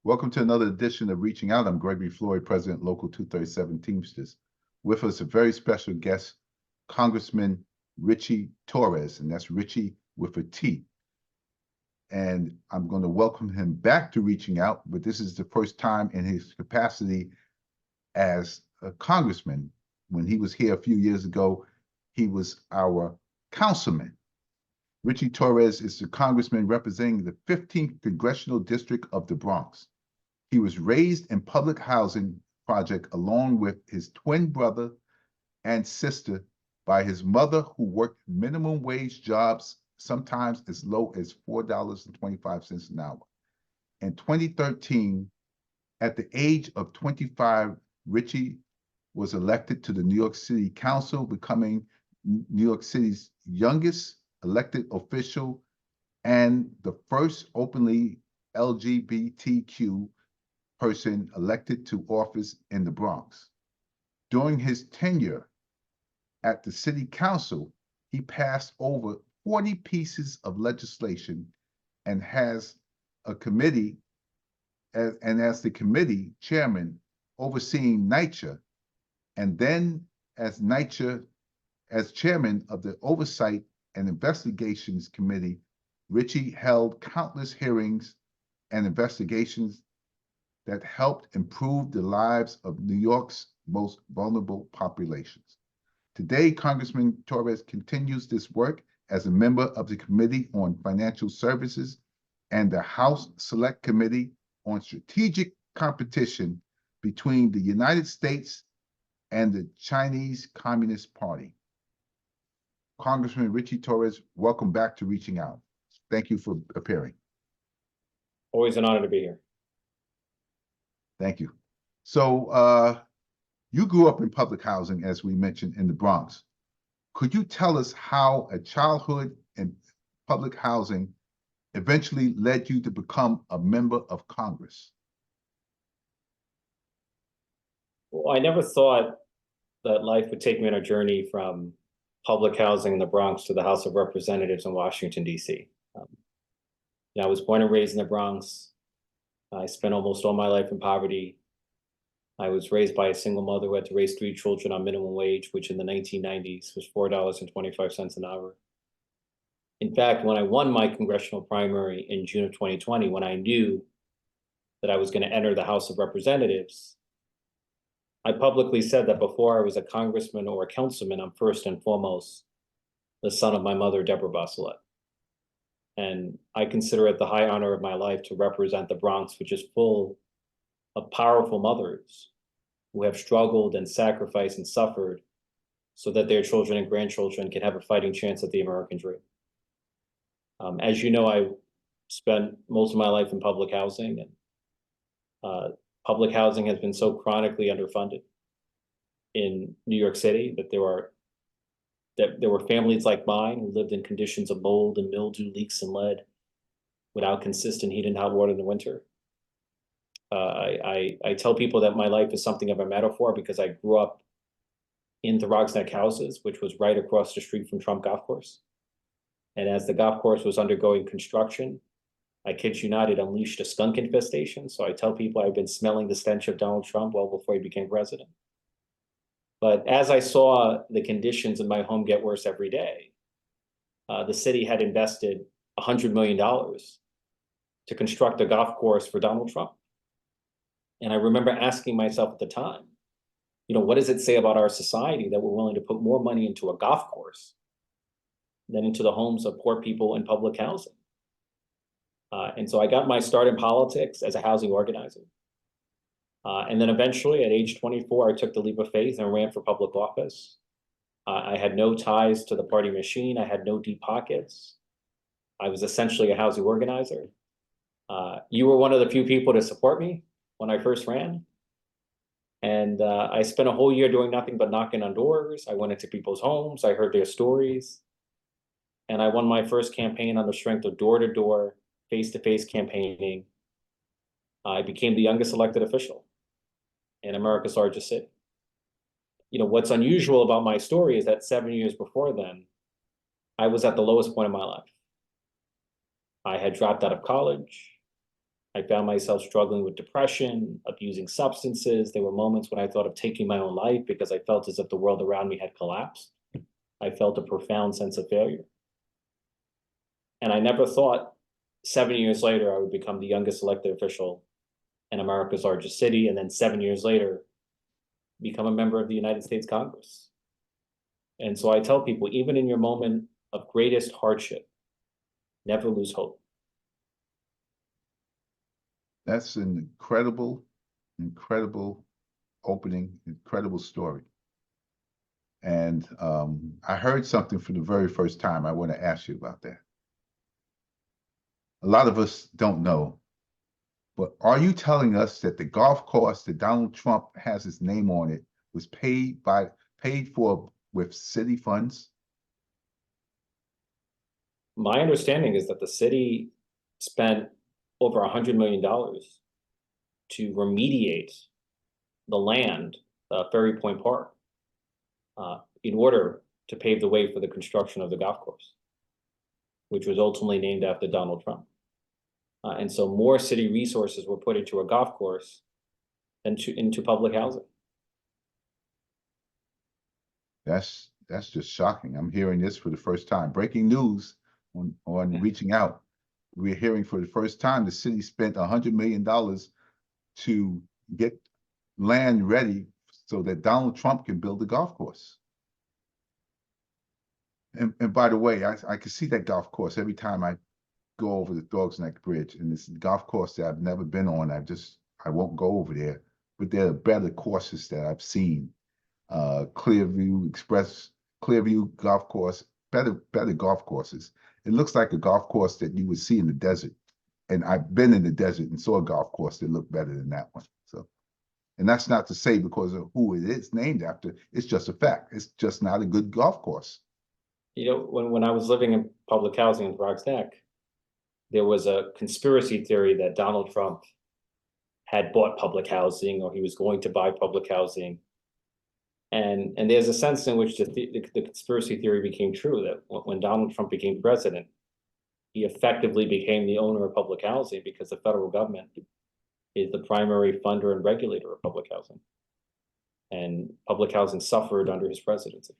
Welcome to another edition of Reaching Out. I'm Gregory Floyd, President, Local 237 Teamsters. With us, a very special guest, Congressman Richie Torres, and that's Richie with a T. And I'm going to welcome him back to Reaching Out, but this is the first time in his capacity as a congressman. When he was here a few years ago, he was our councilman. Richie Torres is the congressman representing the 15th Congressional District of the Bronx. He was raised in public housing project along with his twin brother and sister by his mother, who worked minimum wage jobs, sometimes as low as $4.25 an hour. In 2013, at the age of 25, Richie was elected to the New York City Council, becoming New York City's youngest elected official and the first openly LGBTQ person elected to office in the Bronx. During his tenure at the City Council, he passed over 40 pieces of legislation and has a committee, as the committee chairman overseeing NYCHA, and then as NYCHA, as chairman of the Oversight and Investigations Committee, Richie held countless hearings and investigations that helped improve the lives of New York's most vulnerable populations. Today, Congressman Torres continues this work as a member of the Committee on Financial Services and the House Select Committee on Strategic Competition between the United States and the Chinese Communist Party. Congressman Richie Torres, welcome back to Reaching Out. Thank you for appearing. Always an honor to be here. Thank you. So you grew up in public housing, as we mentioned, in the Bronx. Could you tell us how a childhood in public housing eventually led you to become a member of Congress? Well, I never thought that life would take me on a journey from public housing in the Bronx to the House of Representatives in Washington, D.C. I was born and raised in the Bronx. I spent almost all my life in poverty. I was raised by a single mother who had to raise 3 children on minimum wage, which in the 1990s was $4.25 an hour. In fact, when I won my congressional primary in June of 2020, when I knew that I was going to enter the House of Representatives, I publicly said that before I was a congressman or a councilman, I'm first and foremost the son of my mother, Deborah Bachelet. And I consider it the high honor of my life to represent the Bronx, which is full of powerful mothers who have struggled and sacrificed and suffered so that their children and grandchildren can have a fighting chance at the American dream. As you know, I spent most of my life in public housing, and public housing has been so chronically underfunded in New York City that there were families like mine who lived in conditions of mold and mildew, leaks and lead without consistent heat and hot water in the winter. I tell people that my life is something of a metaphor because I grew up in the Throgs Neck houses, which was right across the street from Trump Golf Course. And as the golf course was undergoing construction, I kid you not, it unleashed a skunk infestation. So I tell people I've been smelling the stench of Donald Trump well before he became president. But as I saw the conditions in my home get worse every day, the city had invested $100 million to construct a golf course for Donald Trump. And I remember asking myself at the time, what does it say about our society that we're willing to put more money into a golf course than into the homes of poor people in public housing? And so I got my start in politics as a housing organizer. And then eventually at age 24, I took the leap of faith and ran for public office. I had no ties to the party machine. I had no deep pockets. I was essentially a housing organizer. You were one of the few people to support me when I first ran. And I spent a whole year doing nothing but knocking on doors. I went into people's homes. I heard their stories. And I won my first campaign on the strength of door-to-door, face-to-face campaigning. I became the youngest elected official in America's largest city. What's unusual about my story is that 7 years before then, I was at the lowest point of my life. I had dropped out of college. I found myself struggling with depression, abusing substances. There were moments when I thought of taking my own life because I felt as if the world around me had collapsed. I felt a profound sense of failure. And I never thought 7 years later I would become the youngest elected official in America's largest city, and then 7 years later, become a member of the United States Congress. And so I tell people, even in your moment of greatest hardship, never lose hope. That's an incredible opening, incredible story. And I heard something for the very first time. I want to ask you about that. A lot of us don't know, but are you telling us that the golf course that Donald Trump has his name on it was paid for with city funds? My understanding is that the city spent over $100 million to remediate the land, Ferry Point Park, in order to pave the way for the construction of the golf course, which was ultimately named after Donald Trump. And so more city resources were put into a golf course than into public housing. That's just shocking. I'm hearing this for the first time. Breaking news on Reaching Out. We're hearing for the first time the city spent $100 million to get land ready so that Donald Trump can build a golf course. And by the way, I can see that golf course every time I go over the Dogs Neck Bridge, and it's a golf course that I've never been on. I won't go over there, but there are better courses that I've seen. Clearview Golf Course, better golf courses. It looks like a golf course that you would see in the desert. And I've been in the desert and saw a golf course that looked better than that one. So, and that's not to say because of who it is named after. It's just a fact. It's just not a good golf course. You know, when I was living in public housing in Bronx Neck, there was a conspiracy theory that Donald Trump had bought public housing or he was going to buy public housing. And there's a sense in which the conspiracy theory became true, that when Donald Trump became president, he effectively became the owner of public housing because the federal government is the primary funder and regulator of public housing. And public housing suffered under his presidency.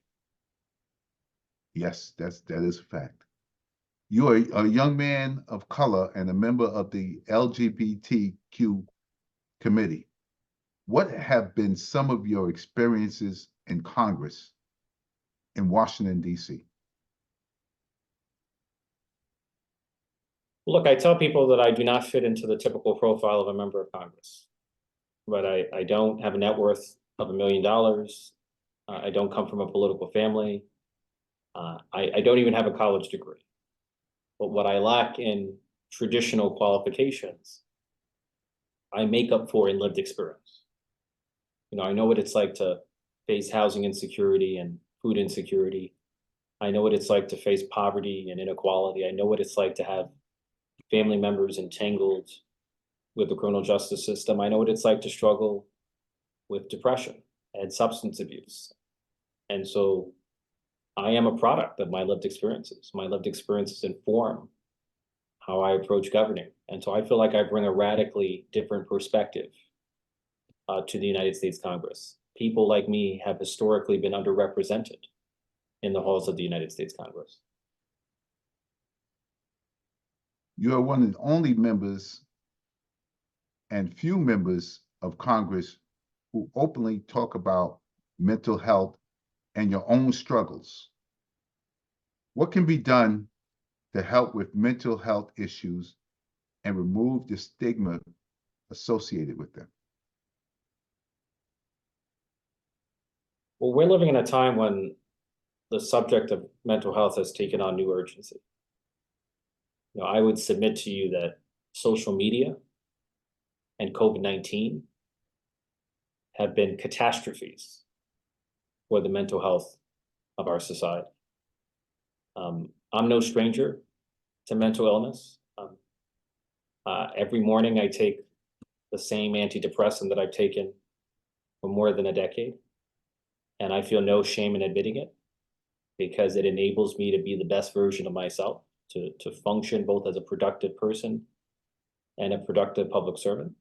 Yes, that is a fact. You are a young man of color and a member of the LGBTQ committee. What have been some of your experiences in Congress in Washington, D.C.? Look, I tell people that I do not fit into the typical profile of a member of Congress, but I don't have a net worth of $1 million. I don't come from a political family. I don't even have a college degree. But what I lack in traditional qualifications, I make up for in lived experience. You know, I know what it's like to face housing insecurity and food insecurity. I know what it's like to face poverty and inequality. I know what it's like to have family members entangled with the criminal justice system. I know what it's like to struggle with depression and substance abuse. And so I am a product of my lived experiences. My lived experiences inform how I approach governing. And so I feel like I bring a radically different perspective to the United States Congress. People like me have historically been underrepresented in the halls of the United States Congress. You are one of the only members and few members of Congress who openly talk about mental health and your own struggles. What can be done to help with mental health issues and remove the stigma associated with them? Well, we're living in a time when the subject of mental health has taken on new urgency. You know, I would submit to you that social media and COVID-19 have been catastrophes for the mental health of our society. I'm no stranger to mental illness. Every morning I take the same antidepressant that I've taken for more than a decade, and I feel no shame in admitting it because it enables me to be the best version of myself, to function both as a productive person and a productive public servant.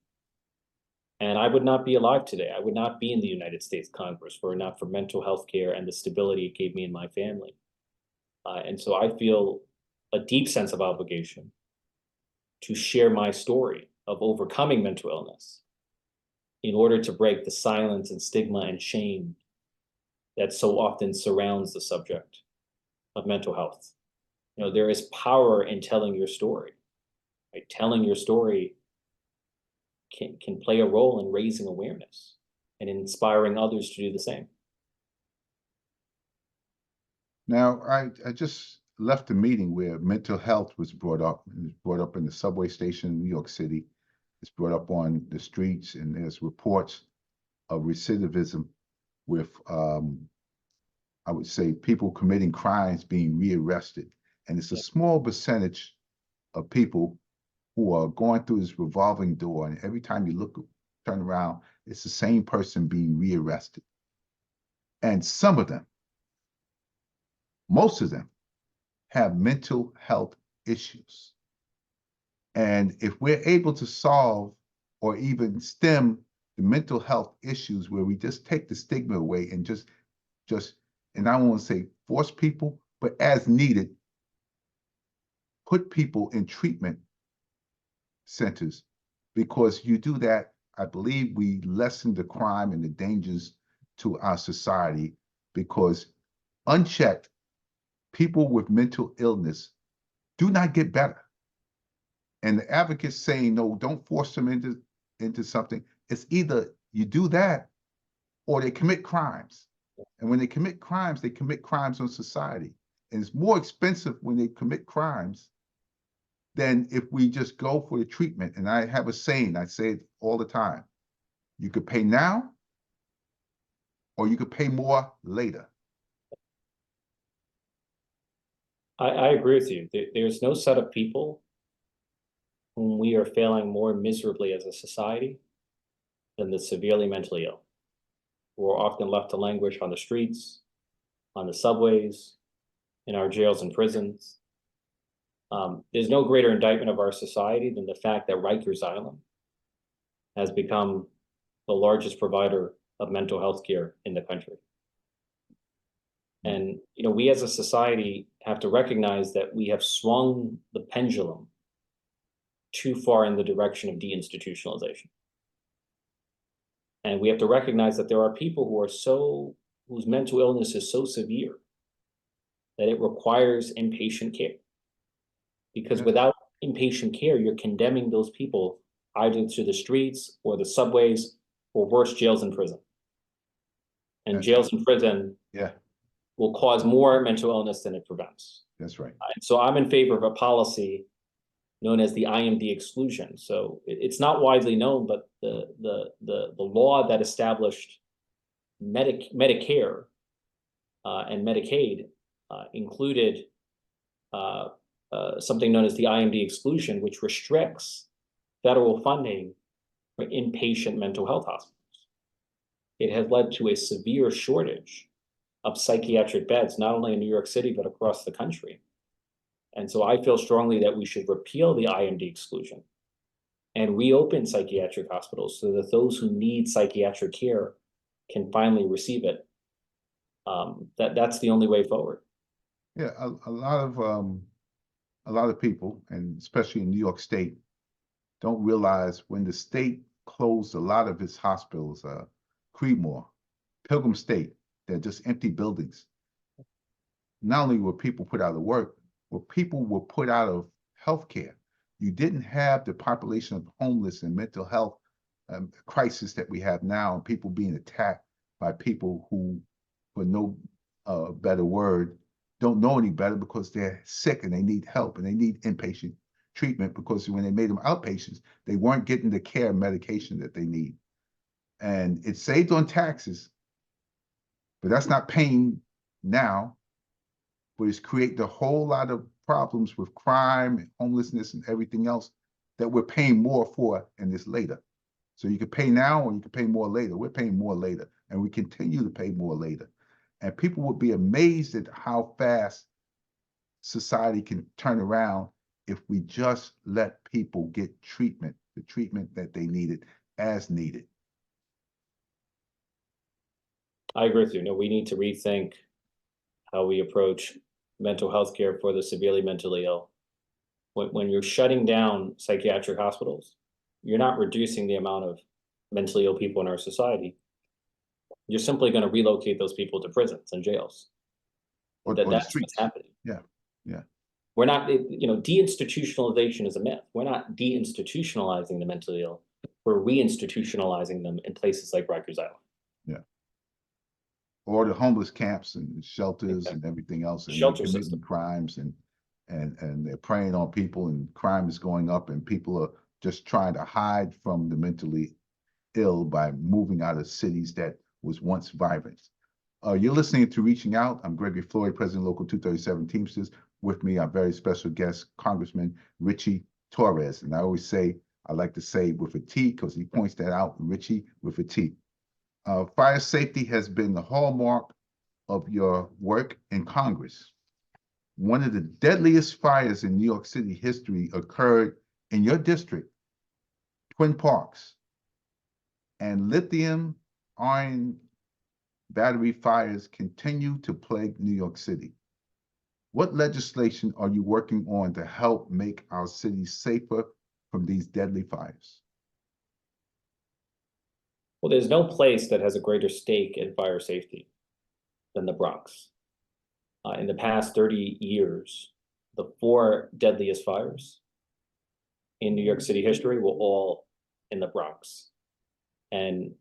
And I would not be alive today. I would not be in the United States Congress were it not for mental health care and the stability it gave me and my family. And so I feel a deep sense of obligation to share my story of overcoming mental illness in order to break the silence and stigma and shame that so often surrounds the subject of mental health. You know, there is power in telling your story. Right? Telling your story can play a role in raising awareness and inspiring others to do the same. Now, I just left a meeting where mental health was brought up. It was brought up in the subway station in New York City. It's brought up on the streets, and there's reports of recidivism with, I would say, people committing crimes being rearrested. And it's a small percentage of people who are going through this revolving door, and every time you look, turn around, it's the same person being rearrested. And some of them, most of them, have mental health issues. And if we're able to solve or even stem the mental health issues where we just take the stigma away and just, and I don't want to say force people, but as needed, put people in treatment centers, because you do that, I believe we lessen the crime and the dangers to our society, because unchecked, people with mental illness do not get better. And the advocates saying, no, don't force them into something. It's either you do that or they commit crimes. And when they commit crimes on society. And it's more expensive when they commit crimes than if we just go for the treatment. And I have a saying, I say it all the time. You could pay now or you could pay more later. I agree with you. There's no set of people whom we are failing more miserably as a society than the severely mentally ill, who are often left to languish on the streets, on the subways, in our jails and prisons. There's no greater indictment of our society than the fact that Rikers Island has become the largest provider of mental health care in the country. And, you know, we as a society have to recognize that we have swung the pendulum too far in the direction of deinstitutionalization. And we have to recognize that there are people who are whose mental illness is so severe that it requires inpatient care. Because without inpatient care, you're condemning those people either to the streets or the subways, or worse, jails and prison. And jails and prison will cause more mental illness than it prevents. That's right. And so I'm in favor of a policy known as the IMD exclusion. So it's not widely known, but the law that established Medicare and Medicaid included something known as the IMD exclusion, which restricts federal funding for inpatient mental health hospitals. It has led to a severe shortage of psychiatric beds, not only in New York City, but across the country. And so I feel strongly that we should repeal the IMD exclusion and reopen psychiatric hospitals so that those who need psychiatric care can finally receive it. That's the only way forward. Yeah, a lot of people, and especially in New York State, don't realize when the state closed a lot of its hospitals, Creedmoor, Pilgrim State, they're just empty buildings. Not only were people put out of work, but people were put out of healthcare. You didn't have the population of homeless and mental health crisis that we have now, and people being attacked by people who, for no better word, don't know any better because they're sick and they need help and they need inpatient treatment, because when they made them outpatients, they weren't getting the care and medication that they need. And it saved on taxes, but that's not paying now, but it's created a whole lot of problems with crime and homelessness and everything else that we're paying more for in this later. So you can pay now or you can pay more later. We're paying more later, and we continue to pay more later. And people would be amazed at how fast society can turn around if we just let people get treatment, the treatment that they needed as needed. I agree with you. No, we need to rethink how we approach mental health care for the severely mentally ill. When you're shutting down psychiatric hospitals, you're not reducing the amount of mentally ill people in our society. You're simply going to relocate those people to prisons and jails. Or the That's what's streets. happening. Yeah, yeah. We're not, deinstitutionalization is a myth. We're not deinstitutionalizing the mentally ill. We're reinstitutionalizing them in places like Rikers Island. Yeah. Or the homeless camps and shelters Exactly. and everything else, and they're Shelter committing system. crimes and they're preying on people, and crime is going up, and people are just trying to hide from the mentally ill by moving out of cities that was once vibrant. You're listening to Reaching Out. I'm Gregory Floyd, President Local 237 Teamsters. With me, our very special guest, Congressman Richie Torres. And I like to say with a T, because he points that out, Richie with a T. Fire safety has been the hallmark of your work in Congress. One of the deadliest fires in New York City history occurred in your district, Twin Parks, and lithium-ion battery fires continue to plague New York City. What legislation are you working on to help make our city safer from these deadly fires? Well, there's no place that has a greater stake in fire safety than the Bronx. In the past 30 years, the 4 deadliest fires in New York City history were all in the Bronx. And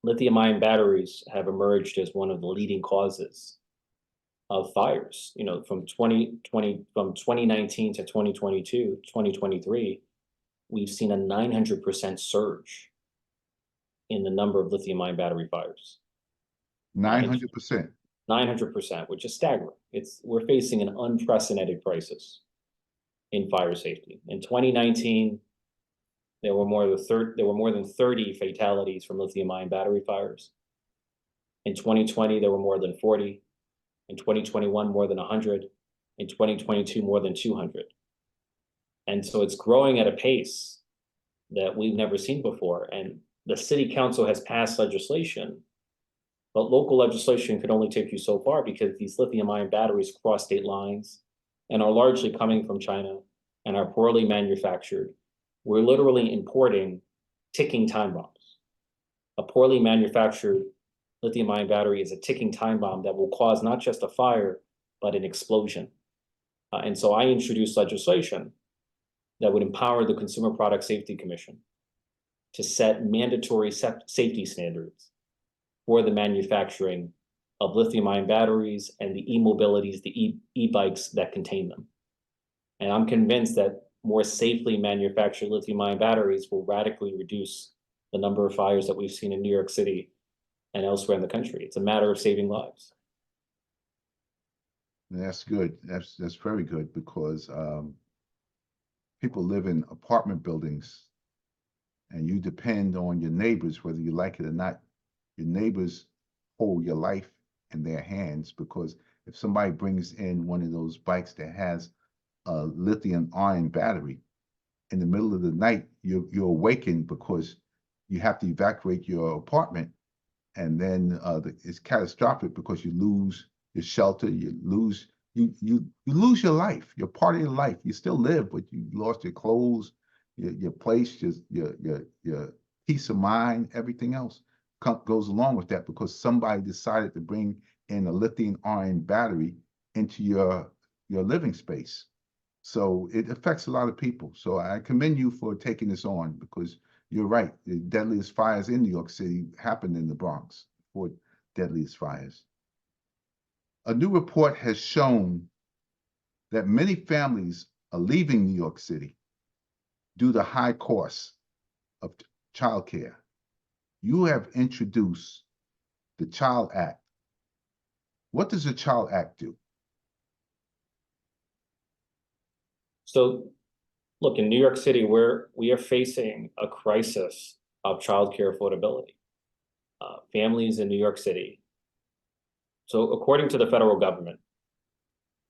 lithium-ion batteries have emerged as one of the leading causes of fires. From 2019 to 2022, 2023, we've seen a 900% surge in the number of lithium-ion battery fires. 900%. 900%, which is staggering. We're facing an unprecedented crisis in fire safety. In 2019, there were more than 30 fatalities from lithium-ion battery fires. In 2020, there were more than 40. In 2021, more than 100. In 2022, more than 200. And so it's growing at a pace that we've never seen before. And the city council has passed legislation, but local legislation could only take you so far because these lithium-ion batteries cross state lines and are largely coming from China and are poorly manufactured. We're literally importing ticking time bombs. A poorly manufactured lithium-ion battery is a ticking time bomb that will cause not just a fire, but an explosion. And so I introduced legislation that would empower the Consumer Product Safety Commission to set mandatory safety standards for the manufacturing of lithium-ion batteries and the e-mobilities, the e-bikes that contain them. And I'm convinced that more safely manufactured lithium-ion batteries will radically reduce the number of fires that we've seen in New York City and elsewhere in the country. It's a matter of saving lives. That's good. That's very good, because people live in apartment buildings and you depend on your neighbors, whether you like it or not. Your neighbors hold your life in their hands, because if somebody brings in one of those bikes that has a lithium-ion battery, in the middle of the night, you're awakened because you have to evacuate your apartment. And then it's catastrophic because you lose your shelter, you lose your life, you're part of your life. You still live, but you lost your clothes, your place, your peace of mind, everything else goes along with that, because somebody decided to bring in a lithium-ion battery into your living space. So it affects a lot of people. So I commend you for taking this on, because you're right. The deadliest fires in New York City happened in the Bronx, 4 deadliest fires. A new report has shown that many families are leaving New York City due to high costs of childcare. You have introduced the Child Act. What does the Child Act do? So look, in New York City, we are facing a crisis of childcare affordability. Families in New York City. So according to the federal government,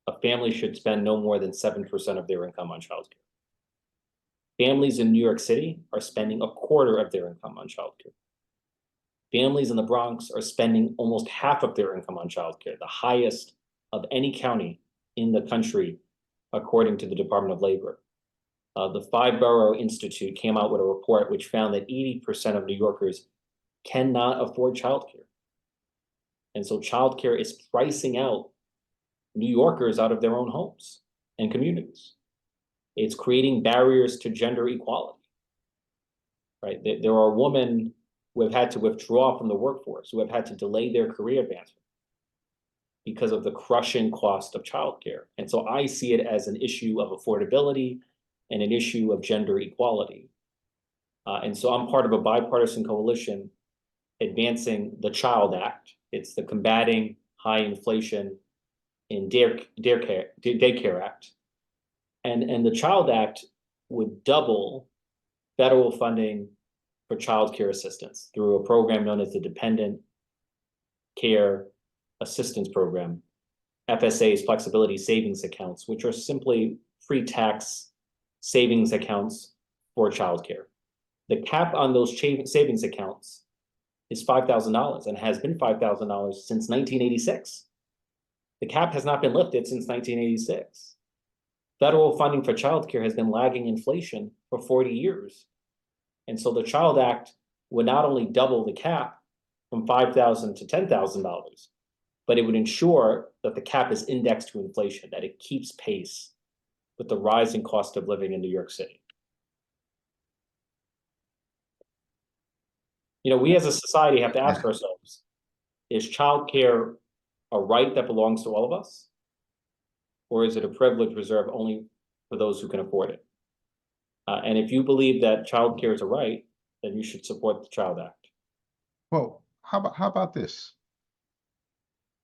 a family should spend no more than 7% of their income on childcare. Families in New York City are spending a quarter of their income on childcare. Families in the Bronx are spending almost half of their income on childcare, the highest of any county in the country, according to the Department of Labor. The Five Borough Institute came out with a report which found that 80% of New Yorkers cannot afford childcare. And so childcare is pricing out New Yorkers out of their own homes and communities. It's creating barriers to gender equality, right? There are women who have had to withdraw from the workforce, who have had to delay their career advancement because of the crushing cost of childcare. And so I see it as an issue of affordability and an issue of gender equality. And so I'm part of a bipartisan coalition advancing the Child Act. It's the Combating High Inflation in Daycare Act. And the Child Act would double federal funding for child care assistance through a program known as the Dependent Care Assistance Program, FSA's flexibility savings accounts, which are simply pre-tax savings accounts for childcare. The cap on those savings accounts is $5,000 and has been $5,000 since 1986. The cap has not been lifted since 1986. Federal funding for childcare has been lagging inflation for 40 years. And so the Child Act would not only double the cap from $5,000 to $10,000, but it would ensure that the cap is indexed to inflation, that it keeps pace with the rising cost of living in New York City. You know, we as a society have to ask ourselves, is childcare a right that belongs to all of us? Or is it a privilege reserved only for those who can afford it? And if you believe that childcare is a right, then you should support the Child Act. Well, how about this?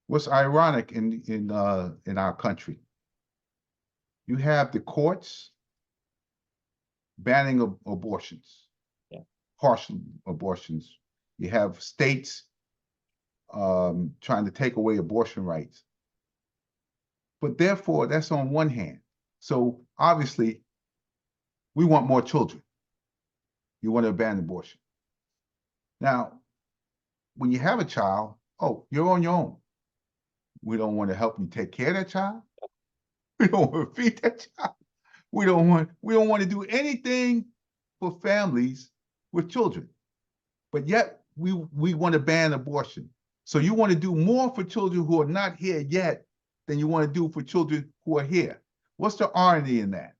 What's ironic in our country? You have the courts banning abortions, partial abortions. You have states trying to take away abortion rights. But therefore, that's on one hand. So obviously, we want more children. You want to ban abortion. Now, when you have a child, oh, you're on your own. We don't want to help you take care of that child. We don't want to feed that child. We don't want to do anything for families with children. But yet we want to ban abortion. So you want to do more for children who are not here yet than you want to do for children who are here. What's the irony in that?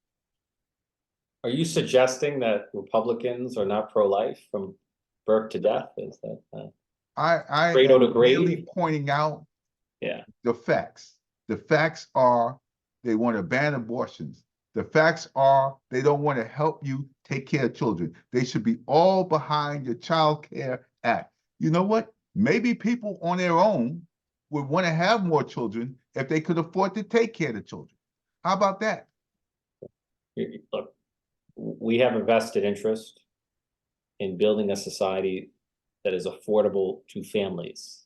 Are you suggesting that Republicans are not pro-life from birth to death? Is that I cradle to am grave? really pointing out Yeah. the facts. The facts are they want to ban abortions. The facts are they don't want to help you take care of children. They should be all behind the Child Care Act. You know what? Maybe people on their own would want to have more children if they could afford to take care of the children. How about that? Look, we have a vested interest in building a society that is affordable to families.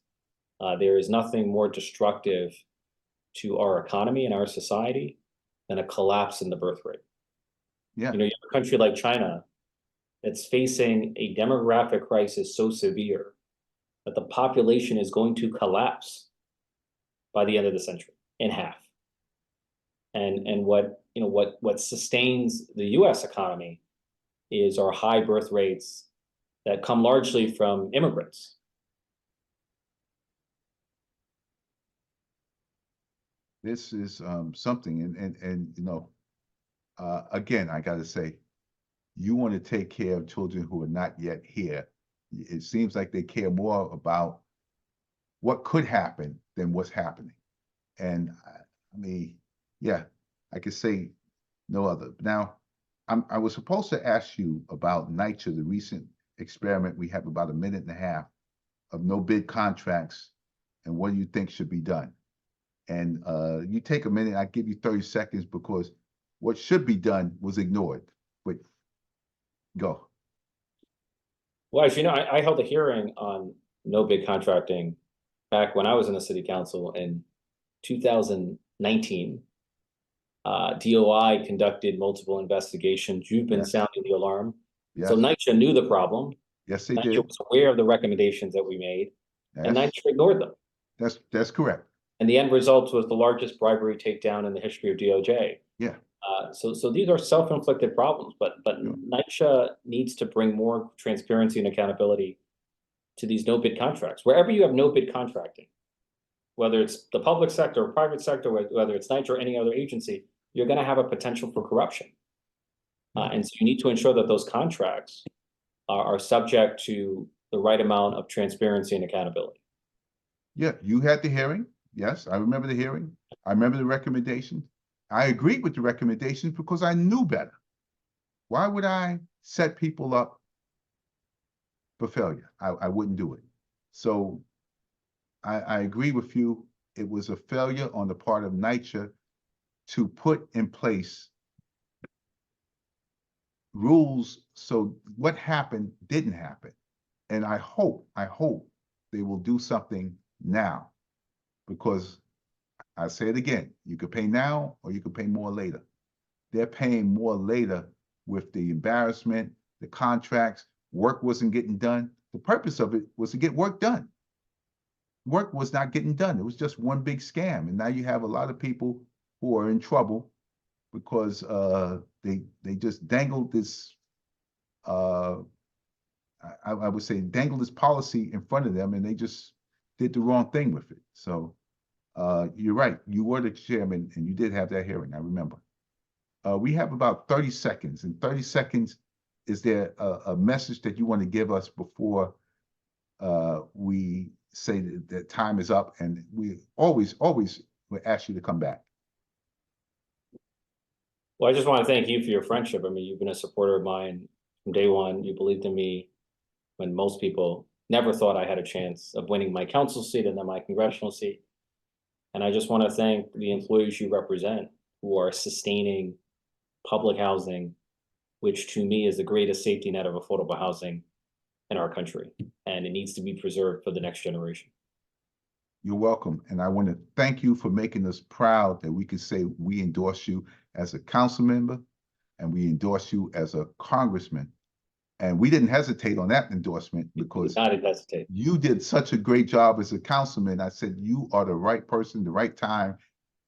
There is nothing more destructive to our economy and our society than a collapse in the birth rate. Yeah. You know, you have a country like China that's facing a demographic crisis so severe that the population is going to collapse by the end of the century in half. And what sustains the US economy is our high birth rates that come largely from immigrants. This is something, and you know, again, I got to say, you want to take care of children who are not yet here. It seems like they care more about what could happen than what's happening. And I mean, yeah, I could say no other. Now, I was supposed to ask you about NYCHA, the recent experiment. We have about a minute and a half of no bid contracts, and what do you think should be done? And you take a minute, I give you 30 seconds because what should be done was ignored. But go. Well, as you know, I held a hearing on no bid contracting back when I was in the city council in 2019. DOI conducted multiple investigations. You've been Yes. sounding the alarm. So Yes. NYCHA knew the problem. Yes, they NYCHA did. was aware of the recommendations that we made, and Yes, NYCHA ignored them. that's correct. And the end result was the largest bribery takedown in the history of DOJ. Yeah. So these are self-inflicted problems, but Sure. NYCHA needs to bring more transparency and accountability to these no bid contracts. Wherever you have no bid contracting, whether it's the public sector or private sector, whether it's NYCHA or any other agency, you're going to have a potential for corruption. And so you need to ensure that those contracts are subject to the right amount of transparency and accountability. Yeah, you had the hearing. Yes, I remember the hearing. I remember the recommendations. I agreed with the recommendations because I knew better. Why would I set people up for failure? I wouldn't do it. So I agree with you. It was a failure on the part of NYCHA to put in place rules so what happened didn't happen. And I hope they will do something now, because I say it again, you could pay now or you could pay more later. They're paying more later with the embarrassment, the contracts, work wasn't getting done. The purpose of it was to get work done. Work was not getting done. It was just one big scam. And now you have a lot of people who are in trouble because they just dangled this, I would say dangled this policy in front of them and they just did the wrong thing with it. So you're right. You were the chairman and you did have that hearing. I remember. We have about 30 seconds. In 30 seconds, is there a message that you want to give us before we say that time is up? And we always will ask you to come back. Well, I just want to thank you for your friendship. I mean, you've been a supporter of mine from day one. You believed in me when most people never thought I had a chance of winning my council seat and then my congressional seat. And I just want to thank the employees you represent who are sustaining public housing, which to me is the greatest safety net of affordable housing in our country. And it needs to be preserved for the next generation. You're welcome. And I want to thank you for making us proud that we can say we endorse you as a council member and we endorse you as a congressman. And we didn't hesitate on that endorsement because you did such a great job as a councilman. I said, you are the right person, the right time,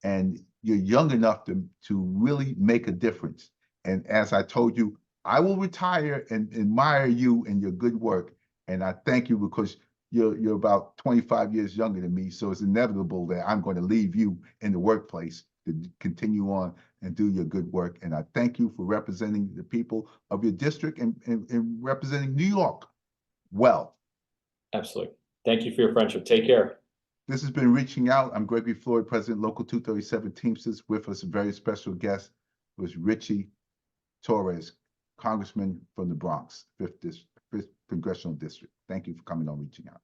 and you're young enough to really make a difference. And as I told you, I will retire and admire you and your good work. And I thank you because you're about 25 years younger than me. So it's inevitable that I'm going to leave you in the workplace to continue on and do your good work. And I thank you for representing the people of your district and representing New York well. Absolutely. Thank you for your friendship. Take care. This has been Reaching Out. I'm Gregory Floyd, President, Local 237 Teamsters. With us, a very special guest was Richie Torres, Congressman from the Bronx, 5th Congressional District. Thank you for coming on Reaching Out.